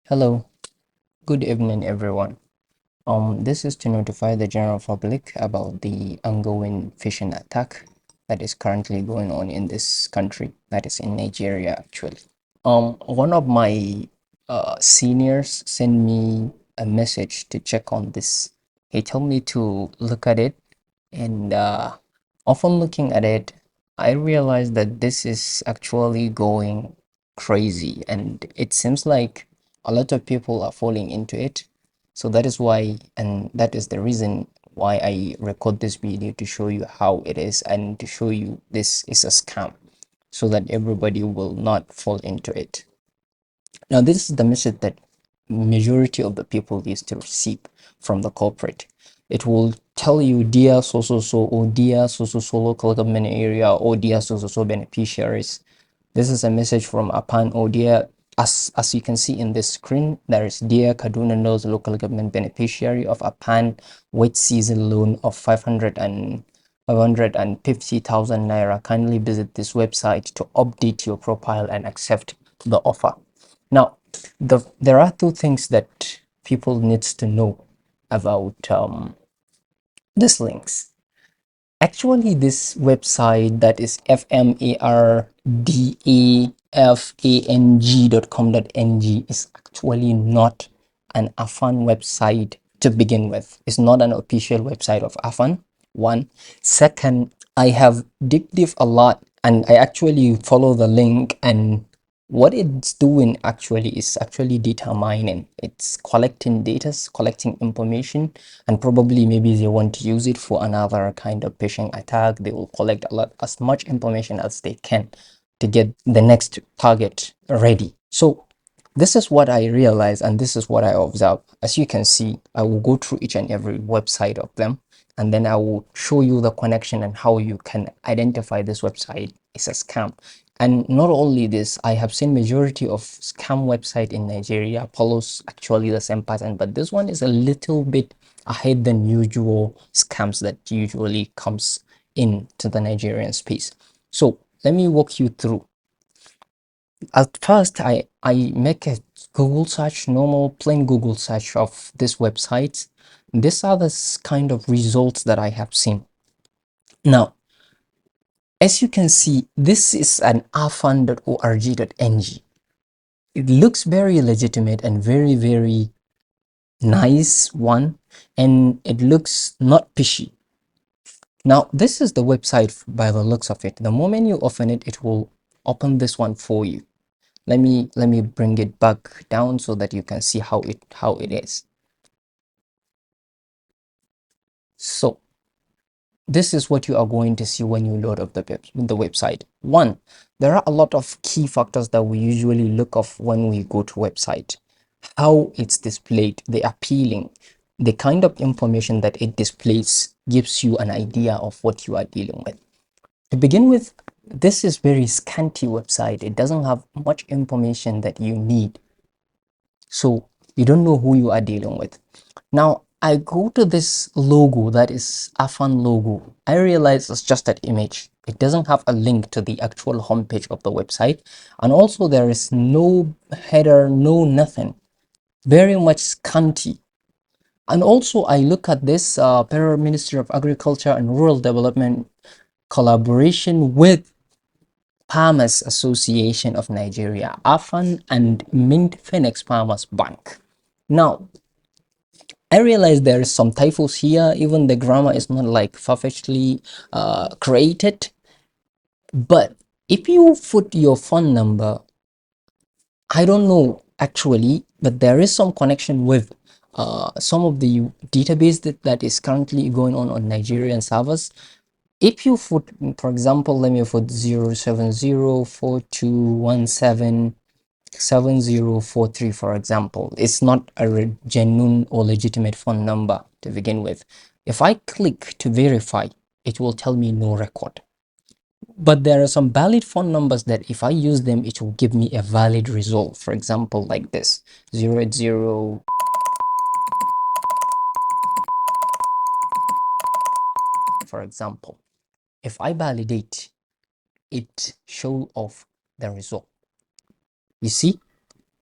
Hello, good evening, everyone. This is to notify the general public about the ongoing phishing attack that is currently going on in this country, that is in Nigeria, actually. One of my seniors sent me a message to check on this. He told me to look at it, and often looking at it, I realized that this is actually going crazy, and it seems like a lot of people are falling into it. So that is why, and that is the reason why I record this video, to show you how it is and to show you this is a scam, so that everybody will not fall into it. Now, this is the message that majority of the people used to receive from the corporate. It will tell you, dear so so so, or dear so so so local government area, or dear so so so beneficiaries. This is a message from AFAN, or dear, as you can see in this screen, there is dear Kaduna North local government beneficiary of AFAN wet season loan of 550,000 naira. Kindly visit this website to update your profile and accept the offer. Now, there are two things that people needs to know about these links. Actually, this website, that is FMARDAFANG.com.ng, is actually not an AFAN website to begin with. It's not an official website of AFAN. One. Second, I have digged a lot, and I actually follow the link, and what it's doing actually is actually data mining. It's collecting data, collecting information, and probably maybe they want to use it for another kind of phishing attack. They will collect as much information as they can to get the next target ready. So this is what I realized, and this is what I observed. As you can see, I will go through each and every website of them, and then I will show you the connection and how you can identify this website is a scam. And not only this, I have seen majority of scam website in Nigeria follows actually the same pattern, but this one is a little bit ahead than usual scams that usually comes into the Nigerian space. So let me walk you through. At first, I make a Google search, normal plain Google search of this website. These are the kind of results that I have seen. Now, as you can see, this is an afan.org.ng. It looks very legitimate and very nice one, and it looks not fishy. Now, this is the website by the looks of it. The moment you open it, it will open this one for you. Let me bring it back down so that you can see how it is. So this is what you are going to see when you load up the website. One, there are a lot of key factors that we usually look of when we go to website. How it's displayed, the appealing, the kind of information that it displays gives you an idea of what you are dealing with. To begin with, this is very scanty website. It doesn't have much information that you need, so you don't know who you are dealing with. Now, I go to this logo, that is AFAN logo. I realize it's just an image. It doesn't have a link to the actual homepage of the website, and also there is no header, no nothing. Very much scanty. And also I look at this Federal Ministry of Agriculture and Rural Development collaboration with Farmers Association of Nigeria, AFAN, and MINTFINEX Farmers Bank. Now, I realize there is some typos here. Even the grammar is not like perfectly created. But if you put your phone number, I don't know actually, but there is some connection with some of the database that is currently going on Nigerian servers. If you put, for example, let me put 07042177043, for example. It's not a genuine or legitimate phone number to begin with. If I click to verify, it will tell me no record. But there are some valid phone numbers that if I use them, it will give me a valid result. For example, like this 080, for example. If I validate, it show off the result. You see,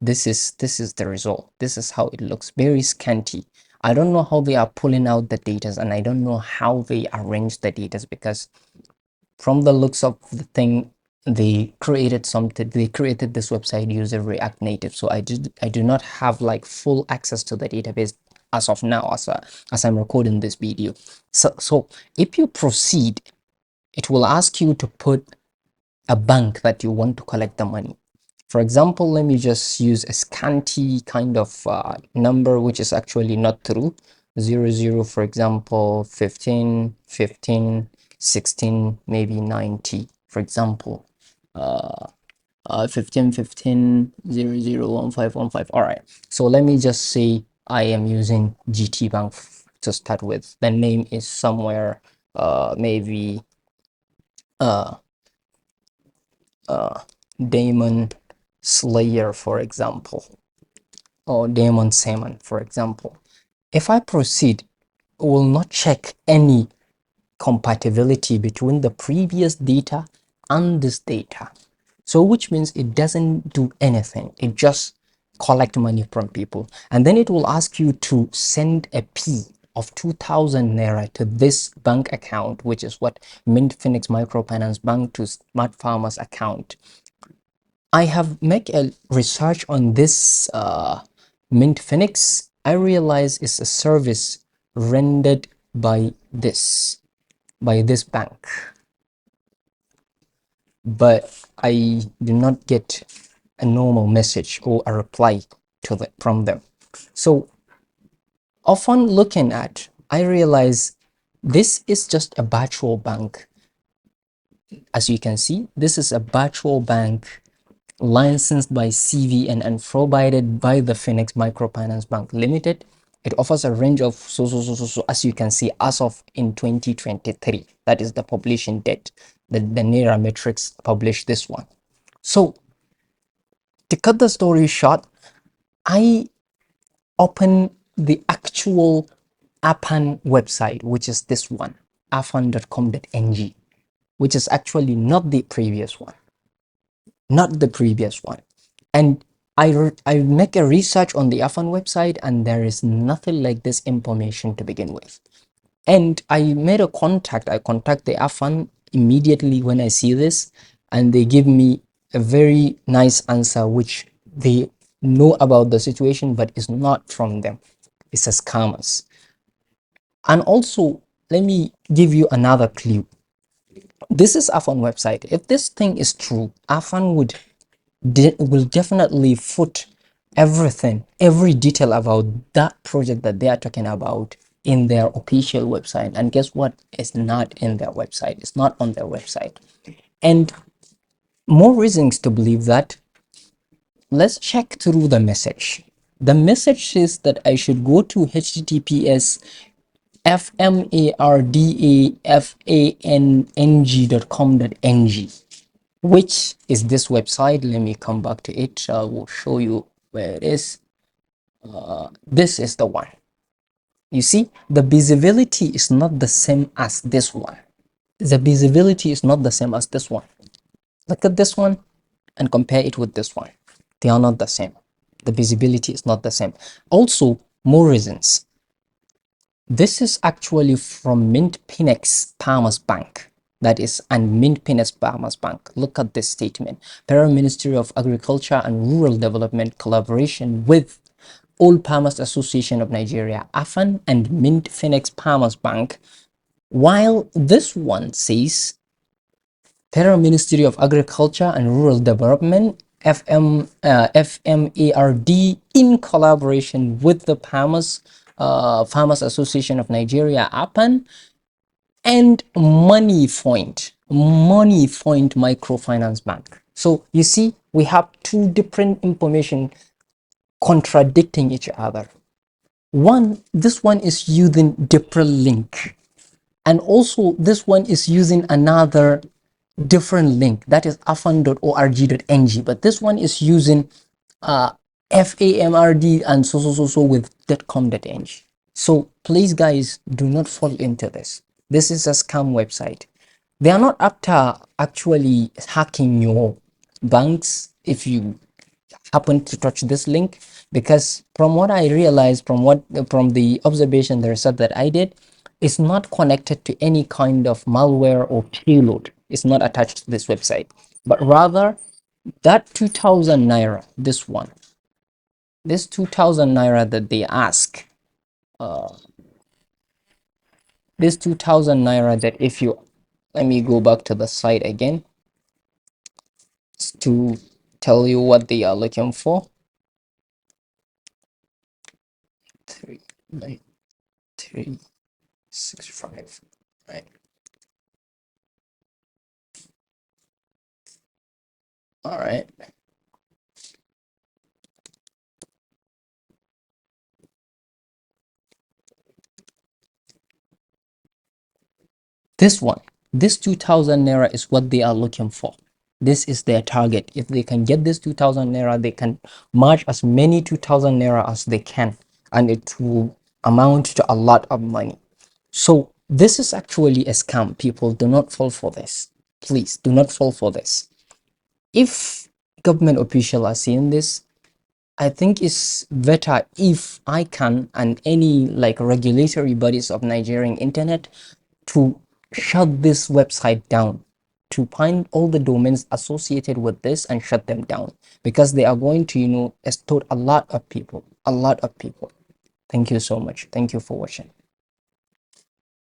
This is the result. This is how it looks, very scanty. I don't know how they are pulling out the data, and I don't know how they arrange the data, because from the looks of the thing, they created something. They created this website using React Native. So I do not have like full access to the database as of now, as I'm recording this video. So if you proceed, it will ask you to put a bank that you want to collect the money. For example, let me just use a scanty kind of number, which is actually not true. 00, for example, 15, 15, 16, maybe 90, for example. 15, 15, 00, 15, 15. All right. So let me just say I am using GT Bank to start with. The name is somewhere, maybe uh, Demon Slayer, for example, or Demon Salmon, for example. If I proceed, it will not check any compatibility between the previous data and this data. So which means it doesn't do anything. It just collect money from people. And then it will ask you to send a P of 2,000 Naira to this bank account, which is what MINTFINEX Microfinance Bank to Smart Farmers account. I have made a research on this MINTFINEX. I realize it's a service rendered by this bank, but I do not get a normal message or a reply from them. So often looking at, I realize this is just a virtual bank. As you can see, this is a virtual bank licensed by CVN and provided by the Phoenix Microfinance Bank Limited. It offers a range of so, as you can see, as of in 2023. That is the publishing date. The Naira Metrics published this one. So to cut the story short, I open the actual AFAN website, which is this one, afan.com.ng, which is actually not the previous one. And I make a research on the AFAN website, and there is nothing like this information to begin with. And I made a contact. I contact the AFAN immediately when I see this, and they give me a very nice answer, which they know about the situation, but it's not from them. It's a scammers. And also, let me give you another clue. This is AFAN website. If this thing is true, AFAN will definitely put everything, every detail about that project that they are talking about in their official website. And guess what? It's not in their website. It's not on their website. And more reasons to believe that. Let's check through the message. The message says that I should go to https FMARDAFANNG.com.ng, which is this website. Let me come back to it. I will show you where it is. This is the one. You see, the visibility is not the same as this one. The visibility is not the same as this one. Look at this one and compare it with this one. They are not the same. The visibility is not the same. Also, more reasons. This is actually from MINTFINEX Farmers Bank. That is, and MINTFINEX Farmers Bank. Look at this statement. Federal Ministry of Agriculture and Rural Development collaboration with All Farmers Association of Nigeria, AFAN, and MINTFINEX Farmers Bank. While this one says Federal Ministry of Agriculture and Rural Development, FMARD, in collaboration with the Farmers Association of Nigeria, APAN, and MoniePoint Microfinance Bank. So you see, we have two different information contradicting each other. This one is using different link, and also this one is using another different link, that is afan.org.ng, but this one is using FAMRD and so with .com.ng. So please guys, do not fall into this. This is a scam website. They are not after actually hacking your banks. If you happen to touch this link, because from what I realized, from the observation, the research that I did, it's not connected to any kind of malware or payload. It's not attached to this website, but rather that 2000 naira, this 2000 naira that they ask, this 2000 naira that if you, let me go back to the site again to tell you what they are looking for. 39365, right? All right. This one, this 2000 naira is what they are looking for. This is their target. If they can get this 2000 naira, they can merge as many 2000 naira as they can, and it will amount to a lot of money. So this is actually a scam. People, do not fall for this. Please do not fall for this. If government officials are seeing this, I think it's better if I can, and any like regulatory bodies of Nigerian internet, to shut this website down, to find all the domains associated with this and shut them down, because they are going to, extort a lot of people, a lot of people. Thank you so much. Thank you for watching.